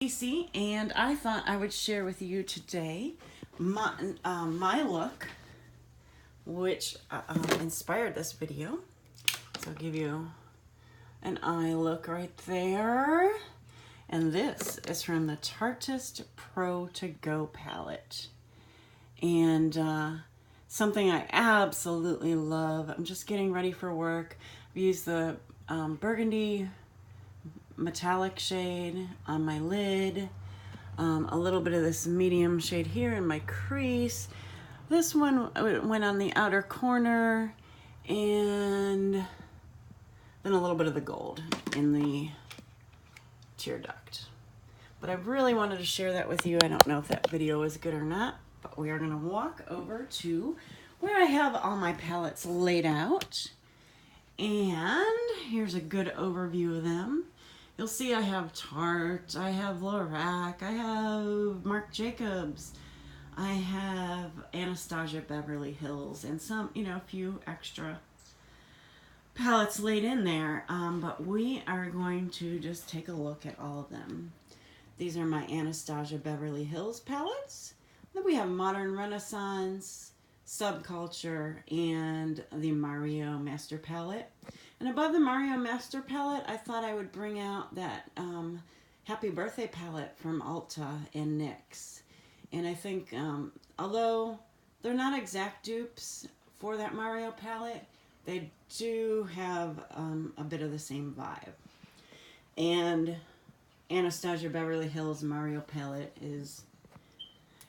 Casey, and I thought I would share with you today my look, which inspired this video. So I'll give you an eye look right there. And this is from the Tarteist Pro To Go palette. And something I absolutely love. I'm just getting ready for work. I've used the burgundy metallic shade on my lid, a little bit of this medium shade here in my crease. This one went on the outer corner, and then a little bit of the gold in the tear duct. But I really wanted to share that with you. I don't know if that video is good or not, but we are going to walk over to where I have all my palettes laid out. And here's a good overview of them. You'll see I have Tarte, I have Lorac, I have Marc Jacobs, I have Anastasia Beverly Hills, and some, a few extra palettes laid in there. But we are going to just take a look at all of them. These are my Anastasia Beverly Hills palettes. Then we have Modern Renaissance, Subculture, and the Mario Master palette. And above the Mario Master palette, I thought I would bring out that Happy Birthday palette from Ulta and NYX. And I think, although they're not exact dupes for that Mario palette, they do have a bit of the same vibe. And Anastasia Beverly Hills Mario palette is,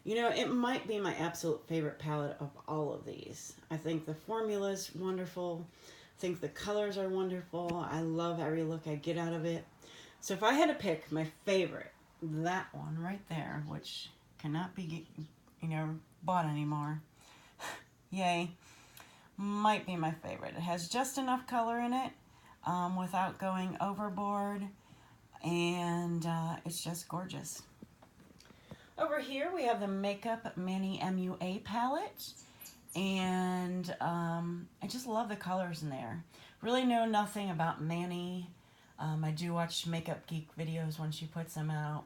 it might be my absolute favorite palette of all of these. I think the formula is wonderful. I think the colors are wonderful. I love every look I get out of it. So if I had to pick my favorite, that one right there, which cannot be, bought anymore, yay, might be my favorite. It has just enough color in it without going overboard, and it's just gorgeous. Over here we have the Makeup Manny MUA palette, and I just love the colors in there. Really know nothing about Manny. I do watch Makeup Geek videos when she puts them out,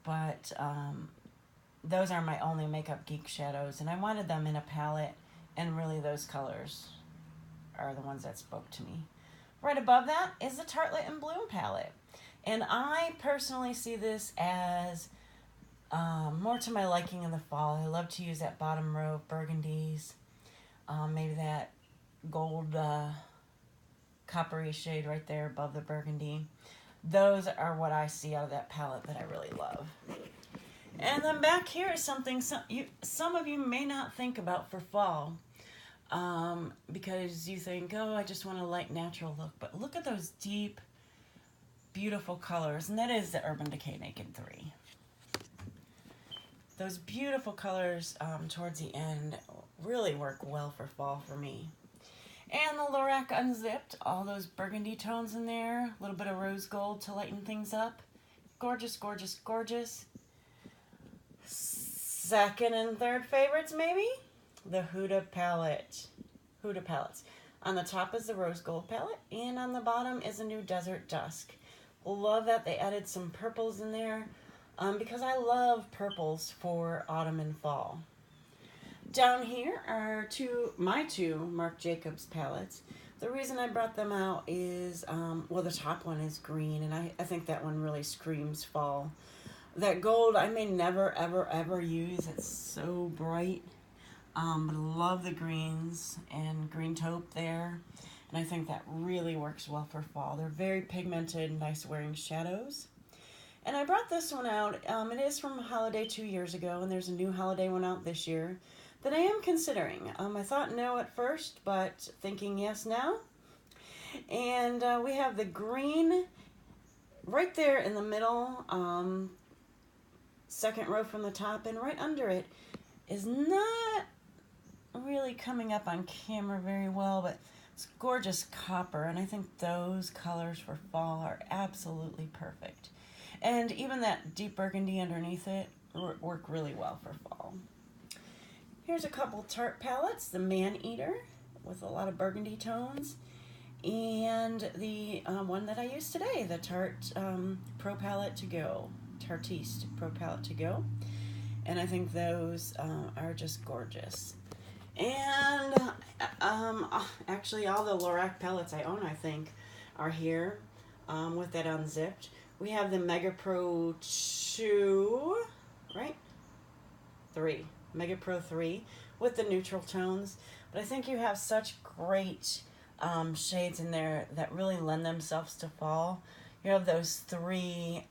but those are my only Makeup Geek shadows, and I wanted them in a palette, and really those colors are the ones that spoke to me. Right above that is the Tartelette in Bloom palette, and I personally see this as more to my liking in the fall. I love to use that bottom row of burgundies, maybe that gold coppery shade right there above the burgundy. Those are what I see out of that palette that I really love. And then back here is something some of you may not think about for fall, because you think, oh, I just want a light natural look. But look at those deep, beautiful colors, and that is the Urban Decay Naked 3. Those beautiful colors towards the end really work well for fall for me. And the Lorac Unzipped, all those burgundy tones in there, a little bit of rose gold to lighten things up. Gorgeous, gorgeous, gorgeous. Second and third favorites, maybe? The Huda palette. Huda palettes. On the top is the rose gold palette, and on the bottom is a new Desert Dusk. Love that they added some purples in there. Because I love purples for autumn and fall. Down here are my two Marc Jacobs palettes. The reason I brought them out is, the top one is green, and I think that one really screams fall. That gold I may never, ever, ever use. It's so bright. But I love the greens and green taupe there. And I think that really works well for fall. They're very pigmented, nice wearing shadows. And I brought this one out. It is from holiday 2 years ago, and there's a new holiday one out this year that I am considering. I thought no at first, but thinking yes now. And we have the green right there in the middle, second row from the top, and right under it is not really coming up on camera very well, but it's gorgeous copper, and I think those colors for fall are absolutely perfect. And even that deep burgundy underneath it work really well for fall. Here's a couple Tarte palettes. The Man Eater with a lot of burgundy tones. And the one that I used today, the Tarte Pro Palette To Go. Tartiste Pro Palette to Go. And I think those are just gorgeous. And actually all the Lorac palettes I own, I think, are here with that unzipped. We have the Mega Pro 2, right? 3. Mega Pro 3 with the neutral tones. But I think you have such great shades in there that really lend themselves to fall. You have those 3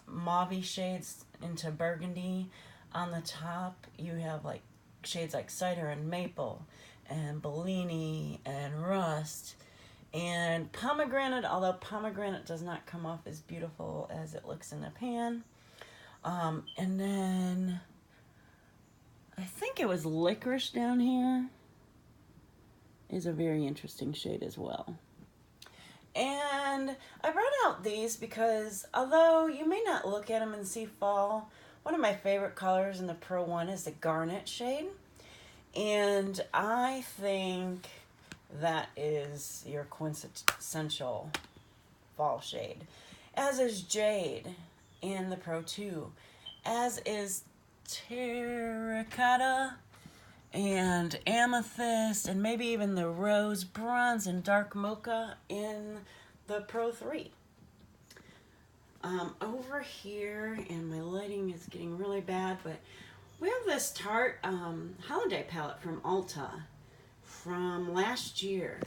mauve shades into burgundy. On the top, you have like shades like cider and maple and Bellini and rust and pomegranate, although pomegranate does not come off as beautiful as it looks in the pan. And then I think it was licorice down here is a very interesting shade as well. And I brought out these because although you may not look at them and see fall, one of my favorite colors in the Pro 1 is the garnet shade. And I think that is your quintessential fall shade. As is jade in the Pro 2. As is terracotta and amethyst and maybe even the rose, bronze, and dark mocha in the Pro 3. Over here, and my lighting is getting really bad, but we have this Tarte holiday palette from Ulta from last year.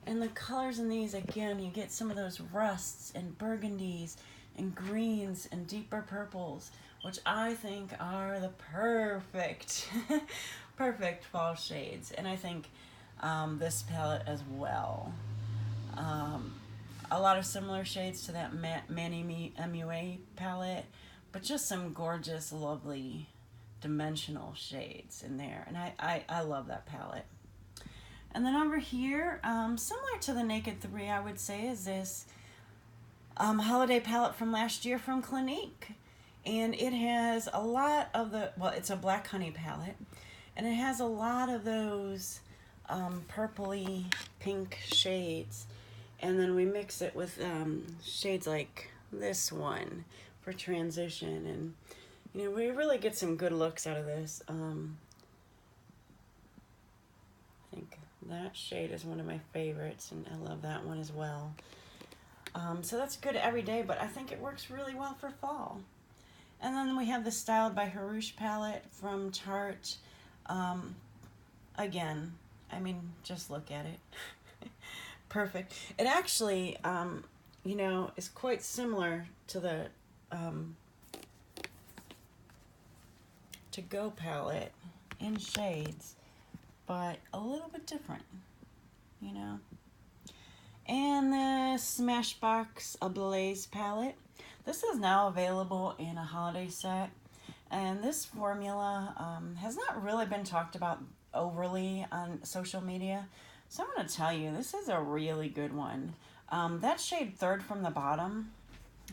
And the colors in these, again, you get some of those rusts and burgundies and greens and deeper purples, which I think are the perfect fall shades. And I think this palette as well. A lot of similar shades to that Manny MUA palette, but just some gorgeous, lovely dimensional shades in there. And I love that palette. And then over here, similar to the Naked 3, I would say, is this holiday palette from last year from Clinique. And it has a lot of the, well, it's a black honey palette, and it has a lot of those purpley pink shades. And then we mix it with shades like this one for transition. And, you know, we really get some good looks out of this. I think that shade is one of my favorites, and I love that one as well. So that's good every day, but I think it works really well for fall. And then we have the Styled by Harouche palette from Tarte. Again, I mean, just look at it. Perfect. It actually, you know, is quite similar to the To Go palette in shades, but a little bit different, you know. And the Smashbox Ablaze palette. This is now available in a holiday set, and this formula has not really been talked about overly on social media. So I'm going to tell you, this is a really good one. That shade Third from the bottom,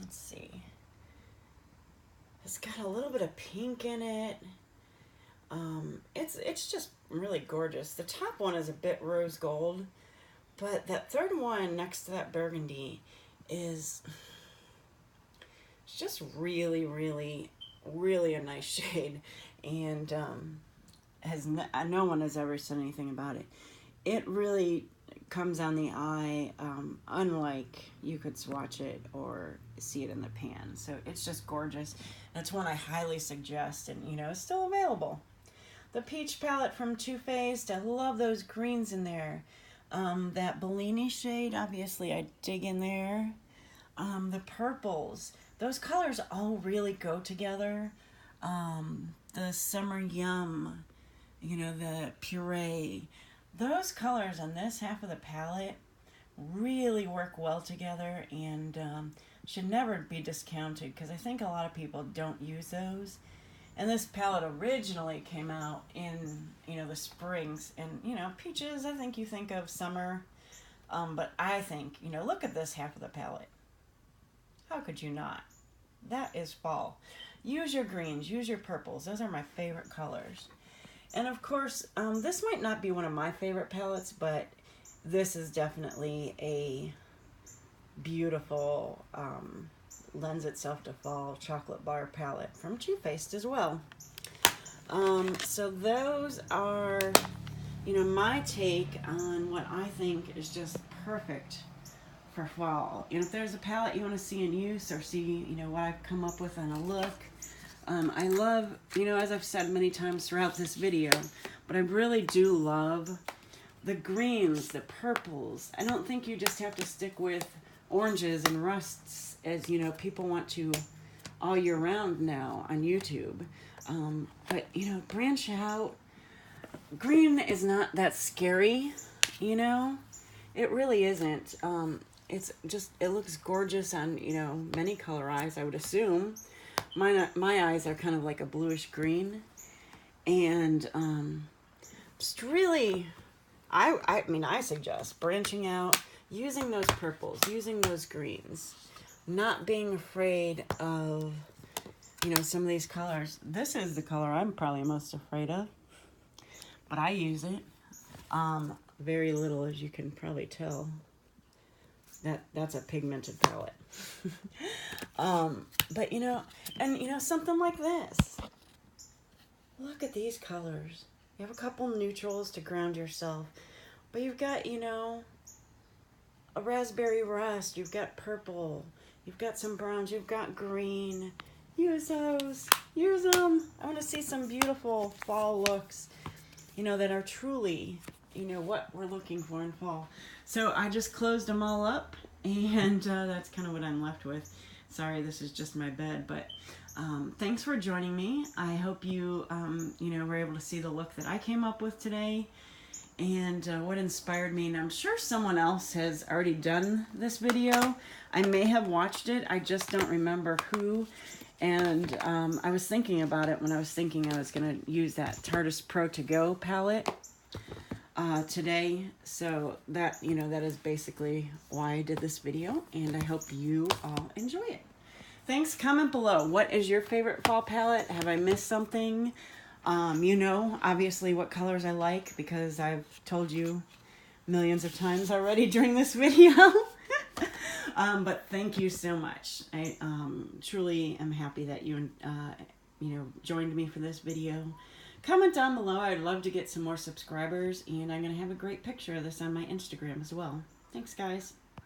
let's see. It's got a little bit of pink in it. It's just really gorgeous. The top one is a bit rose gold, but that third one next to that burgundy is it's just really, really, really a nice shade, and no one has ever said anything about it. It really comes on the eye, unlike you could swatch it or see it in the pan. So it's just gorgeous. That's one I highly suggest, and you know, it's still available. The Peach palette from Too Faced, I love those greens in there. That Bellini shade, obviously I dig in there. The purples, those colors all really go together. The Summer Yum, you know, the Puree, those colors on this half of the palette really work well together, and should never be discounted because I think a lot of people don't use those. And this palette originally came out in, you know, the springs, and, you know, peaches, I think you think of summer, but I think, you know, look at this half of the palette. How could you not? That is fall. Use your greens, use your purples. Those are my favorite colors. And of course, this might not be one of my favorite palettes, but this is definitely a beautiful lends itself to fall chocolate bar palette from Too Faced as well. So those are, you know, my take on what I think is just perfect for fall. You know, if there's a palette you want to see in use or see, you know, what I've come up with on a look, I love, you know, as I've said many times throughout this video, but I really do love the greens, the purples. I don't think you just have to stick with oranges and rusts as, you know, people want to all year round now on YouTube. But, you know, branch out. Green is not that scary, you know. It really isn't. It's just, it looks gorgeous on, you know, many color eyes, I would assume. My eyes are kind of like a bluish green. And just really, I mean, I suggest branching out, using those purples, using those greens, not being afraid of, you know, some of these colors. This is the color I'm probably most afraid of, but I use it very little, as you can probably tell. That's a pigmented palette. But, you know, and, you know, something like this. Look at these colors. You have a couple neutrals to ground yourself, but you've got, you know, a raspberry rust, you've got purple, you've got some browns, you've got green. Use those. Use them. I want to see some beautiful fall looks, you know, that are truly, you know, what we're looking for in fall. So I just closed them all up, and that's kind of what I'm left with. Sorry, this is just my bed, but thanks for joining me. I hope you, you know, were able to see the look that I came up with today and what inspired me. And I'm sure someone else has already done this video. I may have watched it. I just don't remember who. And I was thinking about it when I was thinking I was going to use that Tarteist Pro To Go palette today. So that, you know, that is basically why I did this video, and I hope you all enjoy it. Thanks. Comment below. What is your favorite fall palette? Have I missed something? You know, obviously what colors I like, because I've told you millions of times already during this video. But thank you so much. I truly am happy that you, you know, joined me for this video. Comment down below. I'd love to get some more subscribers, and I'm going to have a great picture of this on my Instagram as well. Thanks, guys.